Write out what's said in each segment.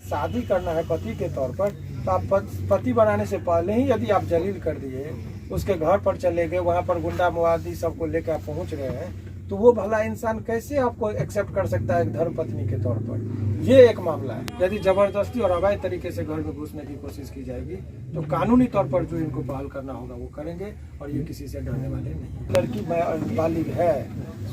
शादी करना है पति के तौर पर, तो आप पति बनाने से पहले ही यदि आप जलील कर दिए, उसके घर पर चले गए, वहाँ पर गुंडा मुआदी सबको लेकर आप पहुँच गए हैं, तो वो भला इंसान कैसे आपको एक्सेप्ट कर सकता है धर्म पत्नी के तौर पर? ये एक मामला है। यदि जबरदस्ती और अवैध तरीके से घर में घुसने की कोशिश की जाएगी तो कानूनी तौर पर जो इनको पहल करना होगा वो करेंगे, और ये किसी से डरने वाले नहीं। लड़की बालिग है,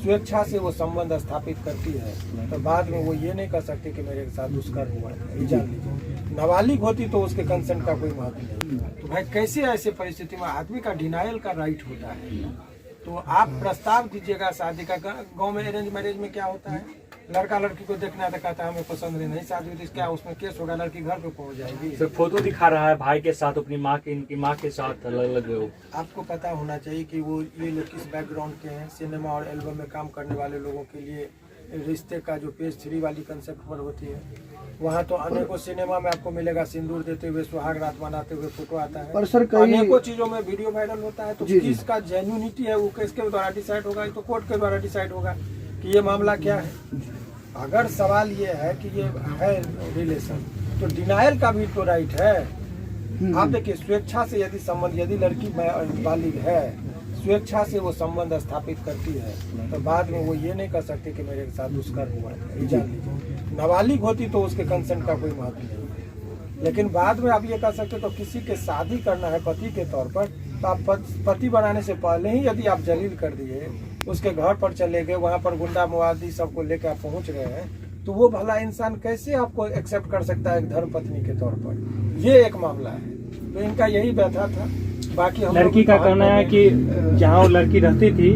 स्वेच्छा से वो संबंध स्थापित करती है, तो बाद में वो ये नहीं कर सकती कि मेरे साथ दुष्कर्म हुआ है। जान लीजिए, नाबालिग होती तो उसके कंसेंट का कोई महत्व नहीं। तो भाई कैसे ऐसे परिस्थिति में आदमी का डिनायल का राइट होता है? तो आप प्रस्ताव दीजिएगा शादी का। गांव में अरेंज मैरिज में क्या होता है, लड़का लड़की को देखना था, कहता है हमें पसंद नहीं शादी हुई, क्या उसमें केस होगा? लड़की घर पे पहुंच जाएगी। सर फोटो दिखा रहा है भाई के साथ, अपनी माँ के, इनकी माँ के साथ अलग अलग हो। आपको पता होना चाहिए कि वो ये लोग किस बैकग्राउंड के हैं। सिनेमा और एल्बम में काम करने वाले लोगों के लिए रिश्ते का जो पेज 3 वाली कंसेप्ट पर होती है, वहाँ तो अनेकों सिनेमा में आपको मिलेगा सिंदूर देते हुए, सुहाग रात मनाते हुए फोटो आता है। पर सर अनेकों चीजों में वीडियो वायरल होता है। तो किसका जेन्युइनिटी है वो किसके द्वारा डिसाइड होगा? तो कोर्ट के द्वारा डिसाइड होगा कि ये मामला क्या है। अगर सवाल ये है कि ये है रिलेशन, तो डिनायल का भी तो राइट है। आप देखिए, स्वेच्छा से यदि संबंध, यदि लड़की बालिग है, स्वेच्छा से वो संबंध स्थापित करती है, तो बाद में वो ये नहीं कर सकती कि मेरे साथ दुष्कर्म हुआ है। जान लीजिए, नाबालिग होती तो उसके कंसेंट का कोई महत्व नहीं। लेकिन बाद में आप ये कर सकते, तो किसी के शादी करना है पति के तौर पर, तो आप पति बनाने से पहले ही यदि आप जलील कर दिए, उसके घर पर चले गए, वहाँ पर गुंडा मुआदी सबको लेकर आप पहुँच गए हैं, तो वो भला इंसान कैसे आपको एक्सेप्ट कर सकता है धर्म पत्नी के तौर पर? ये एक मामला है। तो इनका यही व्यथा था। बाकी लड़की का कहना है कि जहाँ वो लड़की रहती थी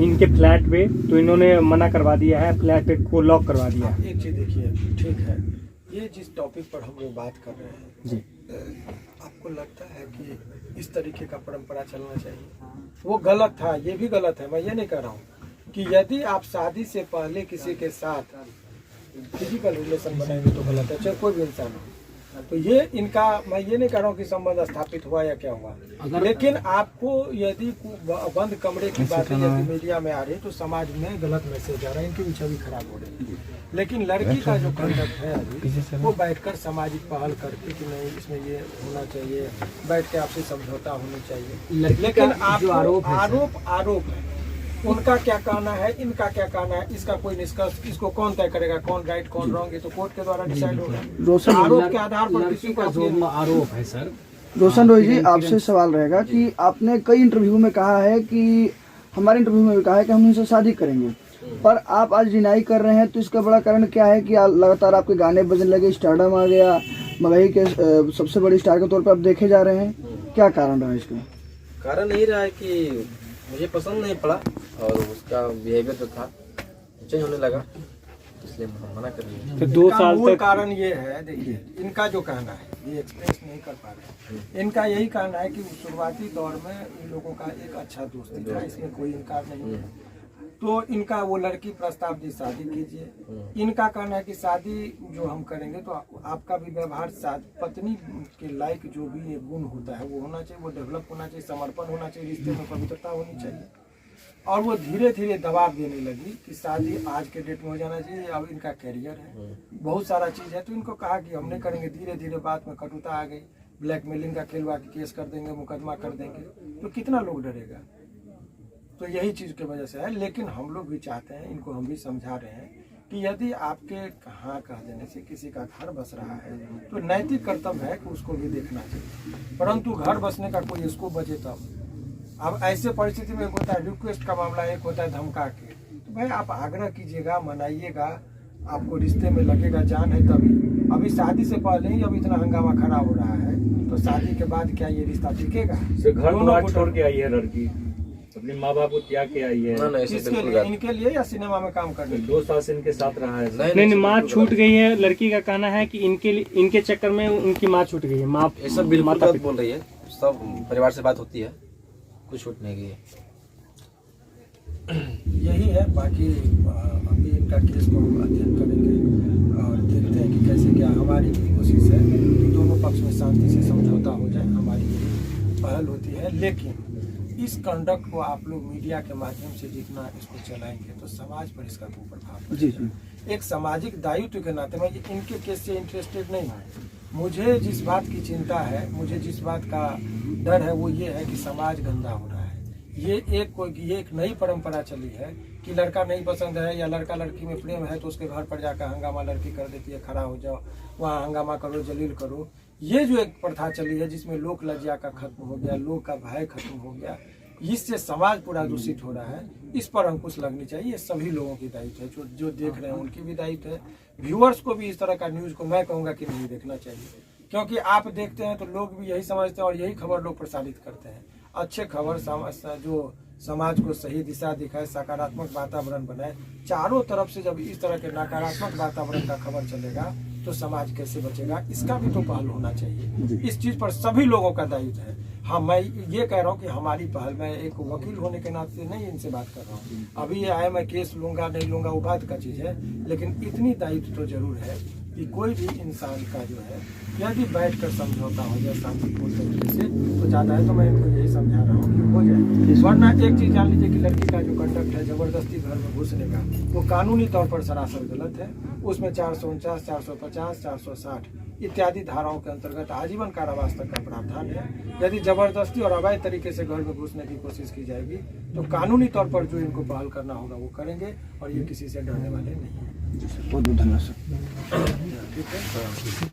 इनके फ्लैट पे, तो इन्होंने मना करवा दिया है, फ्लैट पे को लॉक करवा दिया है। एक चीज देखिए, ठीक है, ये जिस टॉपिक पर हम लोग बात कर रहे हैं जी, आपको लगता है कि इस तरीके का परंपरा चलना चाहिए? वो गलत था, ये भी गलत है। मैं ये नहीं कह रहा हूँ कि यदि आप शादी से पहले किसी के साथ फिजिकल रिलेशन बनाएंगे तो गलत है, चाहे कोई भी इंसान हो। तो ये इनका, मैं ये नहीं कह रहा हूँ कि संबंध स्थापित हुआ या क्या हुआ, लेकिन आपको यदि बंद कमरे की बातें यदि मीडिया में आ रही है तो समाज में गलत मैसेज आ रहा है, इनकी भी छवि खराब हो रही है। लेकिन लड़की का जो कंडक्ट है अभी, वो बैठकर सामाजिक पहल करके कि नहीं इसमें ये होना चाहिए, बैठ के आपसे समझौता होनी चाहिए। लेकिन आपको आरोप है, उनका क्या कहना है, इनका क्या कहना है, इसका कोई निष्कर्ष इसको कौन तय करेगा, कौन राइट कौन रॉन्ग, ये तो कोर्ट के द्वारा डिसाइड होगा। आरोप के आधार पर किसी का जो आरोप है सर। रोशन रोय जी, आपसे सवाल रहेगा कि आपने कई इंटरव्यू में कहा है कि, हमारे इंटरव्यू में भी कहा है कि हम इनसे शादी करेंगे, पर आप आज डिनाई कर रहे हैं, तो इसका बड़ा कारण क्या है कि लगातार आपके गाने बजने लगे, स्टारडम आ गया, मलई के सबसे बड़े स्टार के तौर पर आप देखे जा रहे हैं, क्या कारण रहा इसका? कारण यही रहा है कि मुझे पसंद नहीं पड़ा और उसका बिहेवियर जो था चेंज होने लगा, इसलिए मना कर दिया। तो 2 साल मूल तक कारण ये है, देखिए इनका जो कहना है, ये एक्सप्रेस नहीं कर पा रहे, इनका यही कहना है कि शुरुआती दौर में इन लोगों का एक अच्छा दोस्ती था, इसमें कोई इनकार नहीं है। तो इनका वो लड़की प्रस्ताव दी शादी कीजिए। इनका कहना है कि शादी जो हम करेंगे तो आपका भी व्यवहार पत्नी के लायक जो भी गुण होता है वो होना चाहिए, वो डेवलप होना चाहिए, समर्पण होना चाहिए, रिश्ते में पवित्रता होनी चाहिए। और वो धीरे धीरे दबाव देने लगी कि शादी आज के डेट में हो जाना चाहिए, अब इनका कैरियर है, बहुत सारा चीज़ है। तो इनको कहा कि हम नहीं करेंगे, धीरे धीरे बात में कटुता आ गई, ब्लैकमेलिंग का खेलवा के केस कर देंगे, मुकदमा कर देंगे, तो कितना लोग डरेगा? तो यही चीज़ की वजह से है। लेकिन हम लोग भी चाहते हैं, इनको हम भी समझा रहे हैं कि यदि आपके हाँ कह देने से किसी का घर बस रहा है तो नैतिक कर्तव्य है कि उसको भी देखना चाहिए, परंतु घर बसने का कोई इसको बचे तब। अब ऐसे परिस्थिति में एक होता है रिक्वेस्ट का मामला, एक होता है धमका के, तो भाई आप आग्रह कीजिएगा, मनाइएगा, आपको रिश्ते में लगेगा जान है तभी। अभी शादी से पहले ही अब इतना हंगामा खड़ा हो रहा है, तो शादी के बाद क्या ये रिश्ता टिकेगा? घर छोड़ के आई है लड़की, अपने माँ बाप को त्याग के आई है। किसके लिए? इनके लिए या सिनेमा में काम करने? 2 साल से इनके साथ रहा है। नहीं, माँ छूट गई है। लड़की का कहना है कि इनके चक्कर में उनकी माँ छूट गई है। माँ ये सब बिल्कुल गलत बोल रही है, सब परिवार से बात होती है, कुछ छूट नहीं गई है। यही है। बाकी अभी इनका केस को हम अध्ययन करेंगे और देखते हैं कि कैसे क्या। हमारी भी कोशिश है कि दोनों पक्ष में शांति से समझौता हो जाए, हमारी पहल होती है। लेकिन इस कंडक्ट को आप लोग मीडिया के माध्यम से जितना इसको चलाएंगे तो समाज पर इसका कुप्रभाव जी पड़ेगा। जी एक सामाजिक दायित्व के नाते मैं इनके केस से इंटरेस्टेड नहीं हूँ। मुझे जिस बात की चिंता है, मुझे जिस बात का डर है वो ये है कि समाज गंदा हो रहा है। ये एक नई परंपरा चली है कि लड़का नहीं पसंद है या लड़का लड़की में प्रेम है तो उसके घर पर जाकर हंगामा लड़की कर देती है, खड़ा हो जाओ वहाँ हंगामा करो, जलील करो। ये जो एक प्रथा चली है जिसमें लोक लज्जा का खत्म हो गया, लोक का भय खत्म हो गया, इससे समाज पूरा दूषित हो रहा है। इस पर अंकुश लगनी चाहिए। सभी लोगों की दायित्व है, जो देख रहे हैं उनकी भी दायित्व है। व्यूअर्स को भी इस तरह का न्यूज को मैं कहूँगा कि नहीं देखना चाहिए, क्योंकि आप देखते हैं तो लोग भी यही समझते हैं और यही खबर लोग प्रसारित करते हैं। अच्छे खबर जो समाज को सही दिशा दिखाए, सकारात्मक वातावरण बनाए। चारों तरफ से जब इस तरह के नकारात्मक वातावरण का खबर चलेगा तो समाज कैसे बचेगा, इसका भी तो पहल होना चाहिए। इस चीज पर सभी लोगों का दायित्व है। हाँ, मैं ये कह रहा हूँ कि हमारी पहल, मैं एक वकील होने के नाते नहीं इनसे बात कर रहा हूँ। अभी ये आए, मैं केस लूंगा नहीं लूंगा वो बात का चीज है, लेकिन इतनी दायित्व तो जरूर है कि कोई भी इंसान का जो है यदि बैठकर समझौता हो जाए शांतिपूर्ण तरीके से तो ज्यादा है। तो मैं इनको यही समझा रहा हूँ कि हो जाए। वरना एक चीज जान लीजिए कि लड़की का जो कंडक्ट है जबरदस्ती घर में घुसने का, वो कानूनी तौर पर सरासर गलत है। उसमें 449, 450, 460 इत्यादि धाराओं के अंतर्गत आजीवन कारावास तक का प्रावधान है। यदि जबरदस्ती और अवैध तरीके से घर में घुसने की कोशिश की जाएगी तो कानूनी तौर पर जो इनको पहल करना होगा वो करेंगे और ये किसी से डरने वाले नहीं है। बहुत बहुत धन्यवाद सर। ठीक है।